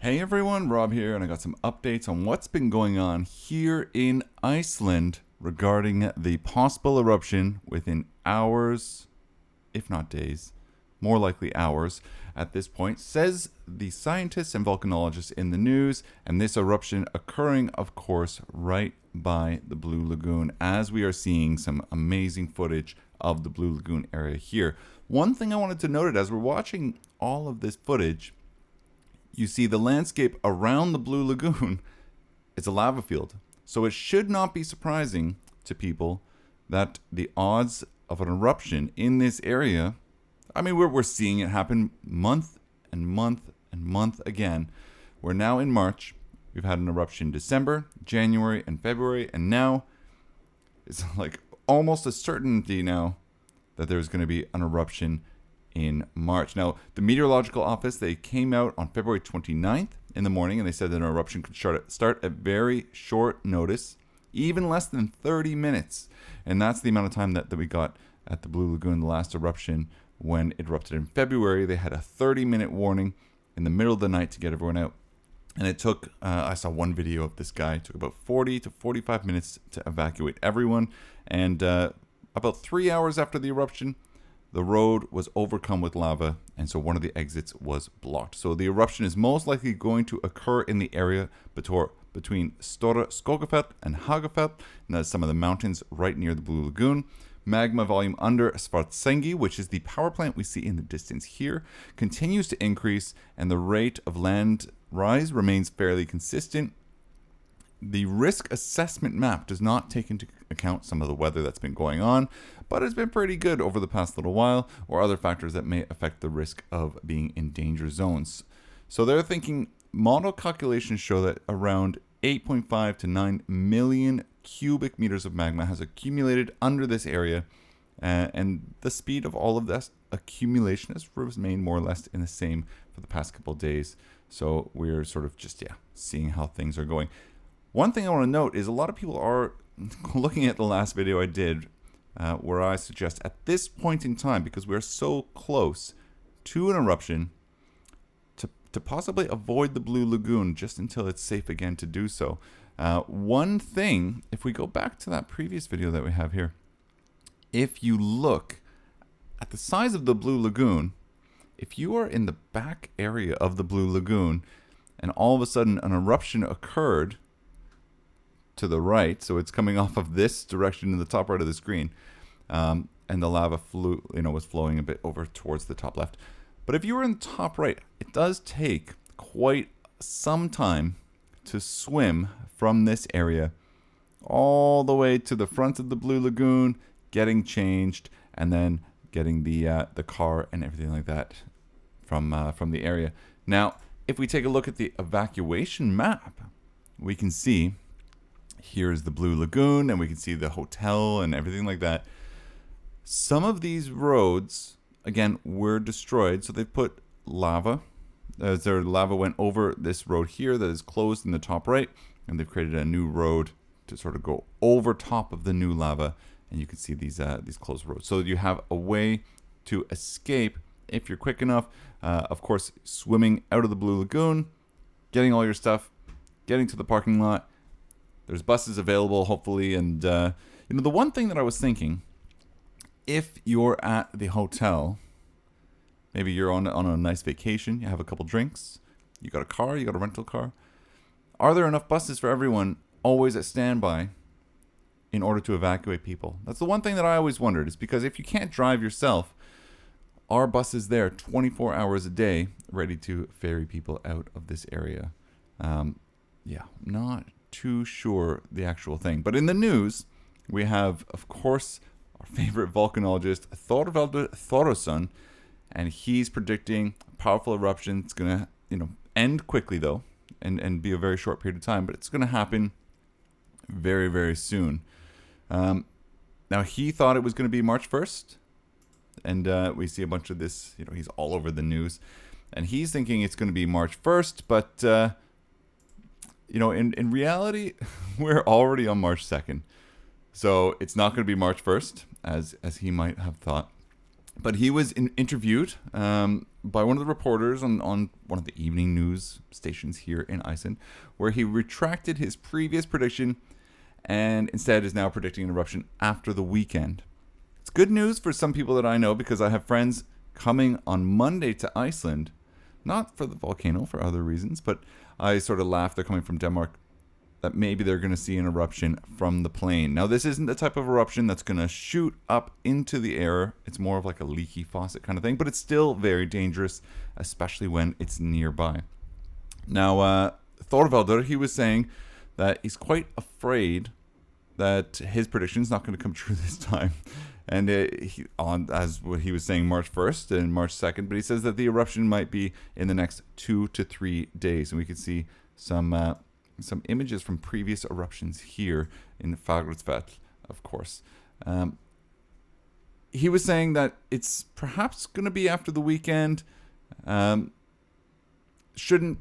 Hey everyone, Rob here, and I got some updates on what's been going on here in Iceland regarding the possible eruption within hours, if not days, more likely hours at this point, says the scientists and volcanologists in the news, and this eruption occurring, of course, right by the Blue Lagoon, as we are seeing some amazing footage of the Blue Lagoon area here. One thing I wanted to note as we're watching all of this footage, you see the landscape around the Blue Lagoon is a lava field. So it should not be surprising to people that the odds of an eruption in this area, I mean, we're seeing it happen month and month and month again. We're now in March. We've had an eruption in December, January, and February. And now it's like almost a certainty now that there's going to be an eruption in March. Now, the meteorological office, they came out on February 29th in the morning, and they said that an eruption could start at very short notice, even less than 30 minutes. And that's the amount of time that we got at the Blue Lagoon, the last eruption, when it erupted in February. They had a 30-minute warning in the middle of the night to get everyone out. And it took, I saw one video of this guy, it took about 40 to 45 minutes to evacuate everyone. And about 3 hours after the eruption, the road was overcome with lava, and so one of the exits was blocked. So the eruption is most likely going to occur in the area between Stora Skogafell and Hagafell, and that's some of the mountains right near the Blue Lagoon. Magma volume under Svartsengi, which is the power plant we see in the distance here, continues to increase, and the rate of land rise remains fairly consistent. The risk assessment map does not take into account some of the weather that's been going on, but it's been pretty good over the past little while, or other factors that may affect the risk of being in danger zones. So they're thinking model calculations show that around 8.5 to 9 million cubic meters of magma has accumulated under this area, and the speed of all of this accumulation has remained more or less in the same for the past couple of days. So we're sort of just, seeing how things are going. One thing I want to note is a lot of people are looking at the last video I did where I suggest at this point in time, because we're so close to an eruption, to possibly avoid the Blue Lagoon just until it's safe again to do so. One thing, if we go back to that previous video that we have here, if you look at the size of the Blue Lagoon, if you are in the back area of the Blue Lagoon and all of a sudden an eruption occurred to the right, so it's coming off of this direction in the top right of the screen, and the lava was flowing a bit over towards the top left. But if you were in the top right, it does take quite some time to swim from this area all the way to the front of the Blue Lagoon, getting changed, and then getting the car and everything like that from the area. Now, if we take a look at the evacuation map, we can see here's the Blue Lagoon, and we can see the hotel and everything like that. Some of these roads, again, were destroyed, so they put lava. Their lava went over this road here that is closed in the top right, and they've created a new road to sort of go over top of the new lava, and you can see these closed roads. So you have a way to escape if you're quick enough. Of course, swimming out of the Blue Lagoon, getting all your stuff, getting to the parking lot. There's buses available, hopefully, and the one thing that I was thinking, if you're at the hotel, maybe you're on a nice vacation, you have a couple drinks, you got a car, you got a rental car, are there enough buses for everyone always at standby in order to evacuate people? That's the one thing that I always wondered, is because if you can't drive yourself, are buses there 24 hours a day ready to ferry people out of this area? Not too sure the actual thing. But in the news, we have, of course, our favorite volcanologist, Thorsdottir, and he's predicting a powerful eruption. It's going to, end quickly, though, and be a very short period of time, but it's going to happen very, very soon. Now, he thought it was going to be March 1st, and we see a bunch of this, he's all over the news, and he's thinking it's going to be March 1st, but in reality, we're already on March 2nd. So it's not going to be March 1st, as he might have thought. But he was interviewed by one of the reporters on one of the evening news stations here in Iceland, where he retracted his previous prediction and instead is now predicting an eruption after the weekend. It's good news for some people that I know, because I have friends coming on Monday to Iceland, not for the volcano, for other reasons, but I sort of laugh. They're coming from Denmark, that maybe they're going to see an eruption from the plane. Now, this isn't the type of eruption that's going to shoot up into the air. It's more of like a leaky faucet kind of thing, but it's still very dangerous, especially when it's nearby. Now, Thorvaldsson, he was saying that he's quite afraid that his prediction is not going to come true this time. And as what he was saying, March 1st and March 2nd, but he says that the eruption might be in the next 2 to 3 days. And we can see some images from previous eruptions here in Thorvaldsson, of course. He was saying that it's perhaps going to be after the weekend. Shouldn't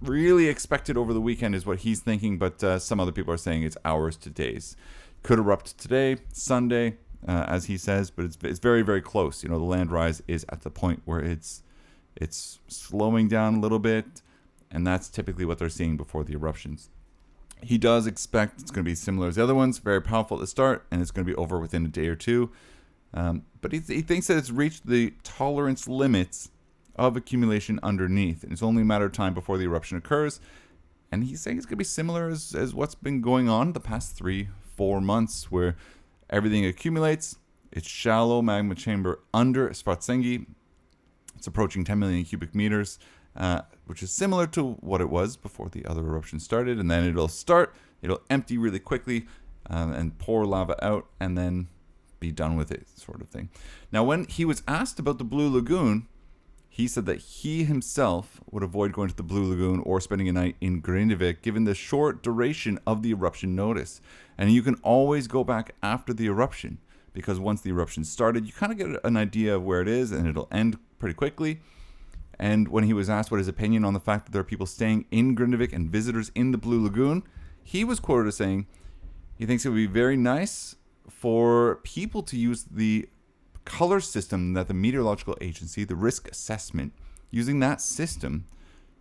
really expect it over the weekend is what he's thinking, but some other people are saying it's hours to days. Could erupt today, Sunday, as he says, but it's very, very close. You know, the land rise is at the point where it's slowing down a little bit, and that's typically what they're seeing before the eruptions. He does expect it's going to be similar as the other ones, very powerful at the start, and it's going to be over within a day or two. But he thinks that it's reached the tolerance limits of accumulation underneath, and it's only a matter of time before the eruption occurs. And he's saying it's going to be similar as what's been going on the past 3-4 months, where everything accumulates. It's shallow magma chamber under Svartsengi. It's approaching 10 million cubic meters, which is similar to what it was before the other eruption started. And then it'll empty really quickly and pour lava out, and then be done with it, sort of thing. Now, when he was asked about the Blue Lagoon, he said that he himself would avoid going to the Blue Lagoon or spending a night in Grindavik, given the short duration of the eruption notice. And you can always go back after the eruption, because once the eruption started, you kind of get an idea of where it is, and it'll end pretty quickly. And when he was asked what his opinion on the fact that there are people staying in Grindavik and visitors in the Blue Lagoon, he was quoted as saying he thinks it would be very nice for people to use the color system that the meteorological agency, the risk assessment, using that system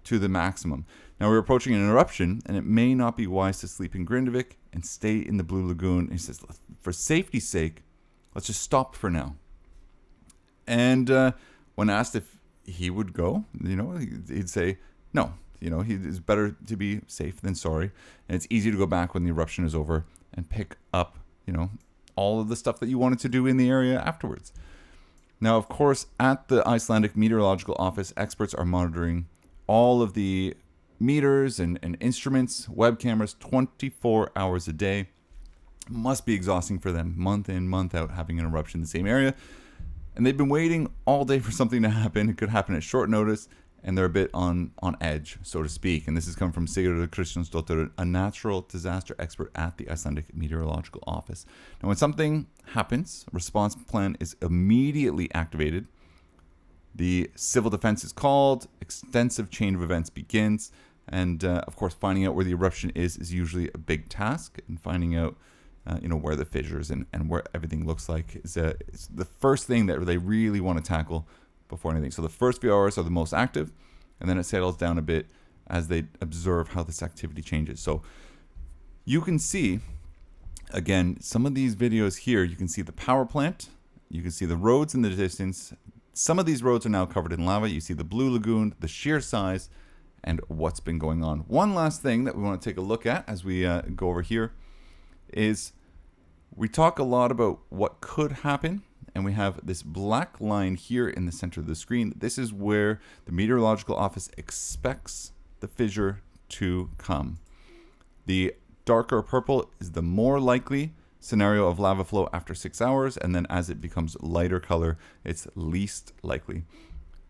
to the maximum. Now, we're approaching an eruption, and it may not be wise to sleep in Grindavik and stay in the Blue Lagoon. And he says, for safety's sake, let's just stop for now. And when asked if he would go, he'd say no. It's better to be safe than sorry, and it's easy to go back when the eruption is over and pick up, all of the stuff that you wanted to do in the area afterwards. Now, of course, at the Icelandic Meteorological Office, experts are monitoring all of the meters and instruments, web cameras, 24 hours a day. Must be exhausting for them, month in, month out, having an eruption in the same area. And they've been waiting all day for something to happen. It could happen at short notice, and they're a bit on edge, so to speak. And this has come from Thorsdottir, a natural disaster expert at the Icelandic Meteorological Office. Now, when something happens, a response plan is immediately activated. The civil defense is called, extensive chain of events begins, and of course, finding out where the eruption is usually a big task, and finding out where the fissures and where everything looks like is the first thing that they really want to tackle before anything. So the first few hours are the most active, and then it settles down a bit as they observe how this activity changes. So you can see, again, some of these videos here, you can see the power plant, you can see the roads in the distance. Some of these roads are now covered in lava. You see the Blue Lagoon, the sheer size, and what's been going on. One last thing that we want to take a look at as we go over here is we talk a lot about what could happen. And we have this black line here in the center of the screen. This is where the meteorological office expects the fissure to come. The darker purple is the more likely scenario of lava flow after 6 hours. And then as it becomes lighter color, it's least likely.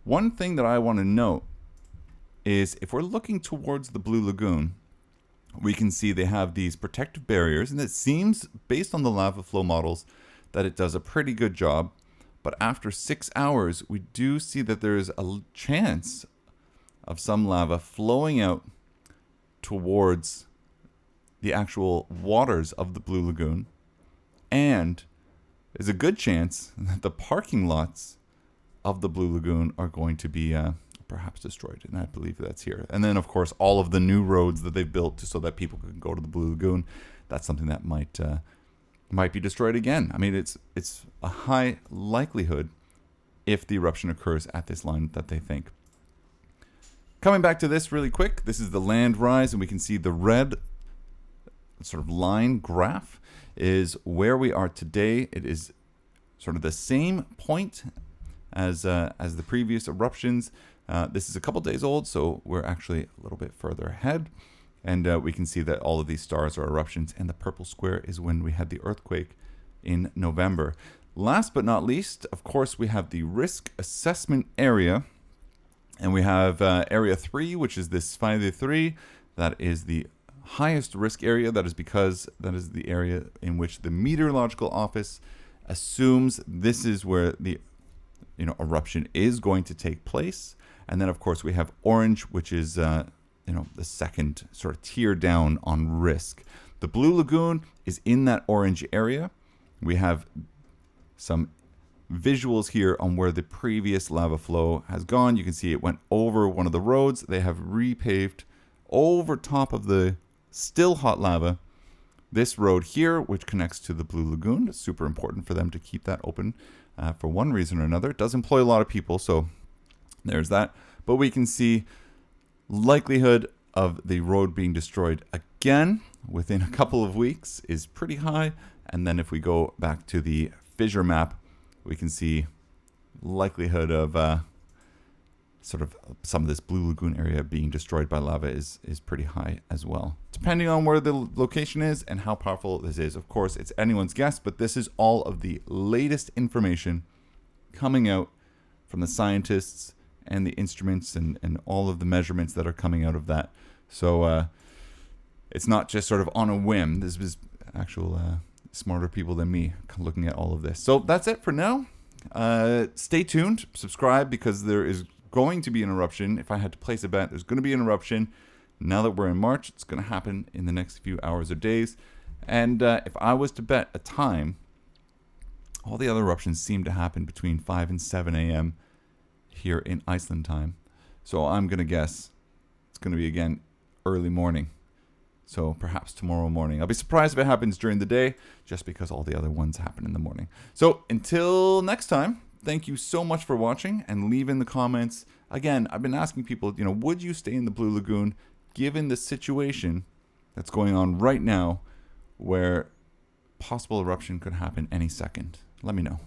One thing that I want to note is if we're looking towards the Blue Lagoon, we can see they have these protective barriers. And it seems, based on the lava flow models, that it does a pretty good job. But after 6 hours, we do see that there is a chance of some lava flowing out towards the actual waters of the Blue Lagoon. And there's a good chance that the parking lots of the Blue Lagoon are going to be perhaps destroyed, and I believe that's here. And then, of course, all of the new roads that they've built so that people can go to the Blue Lagoon, that's something that might be destroyed again. I mean, it's a high likelihood if the eruption occurs at this line that they think. Coming back to this really quick, this is the land rise, and we can see the red sort of line graph is where we are today. It is sort of the same point as the previous eruptions. This is a couple days old, so we're actually a little bit further ahead. And we can see that all of these stars are eruptions, and the purple square is when we had the earthquake in November. Last but not least, of course, we have the risk assessment area. And we have Area 3, which is this 5A3. That is the highest risk area. That is because that is the area in which the meteorological office assumes this is where the eruption is going to take place. And then, of course, we have orange, which is the second sort of tier down on risk. The Blue Lagoon is in that orange area. We have some visuals here on where the previous lava flow has gone. You can see it went over one of the roads. They have repaved over top of the still hot lava this road here, which connects to the Blue Lagoon. It's super important for them to keep that open for one reason or another. It does employ a lot of people, so there's that. But we can see likelihood of the road being destroyed again within a couple of weeks is pretty high. And then if we go back to the fissure map, we can see likelihood of sort of some of this Blue Lagoon area being destroyed by lava is pretty high as well. Depending on where the location is and how powerful this is. Of course, it's anyone's guess, but this is all of the latest information coming out from the scientists and the instruments and all of the measurements that are coming out of that. So it's not just sort of on a whim. This is actual smarter people than me looking at all of this. So that's it for now. Stay tuned, subscribe, because there is going to be an eruption. If I had to place a bet, there's going to be an eruption. Now that we're in March, it's going to happen in the next few hours or days. And if I was to bet a time, all the other eruptions seem to happen between 5 and 7 a.m. here in Iceland time. So I'm going to guess it's going to be, again, early morning. So perhaps tomorrow morning. I'll be surprised if it happens during the day, just because all the other ones happen in the morning. So until next time, thank you so much for watching, and leave in the comments. Again, I've been asking people, would you stay in the Blue Lagoon given the situation that's going on right now where possible eruption could happen any second? Let me know.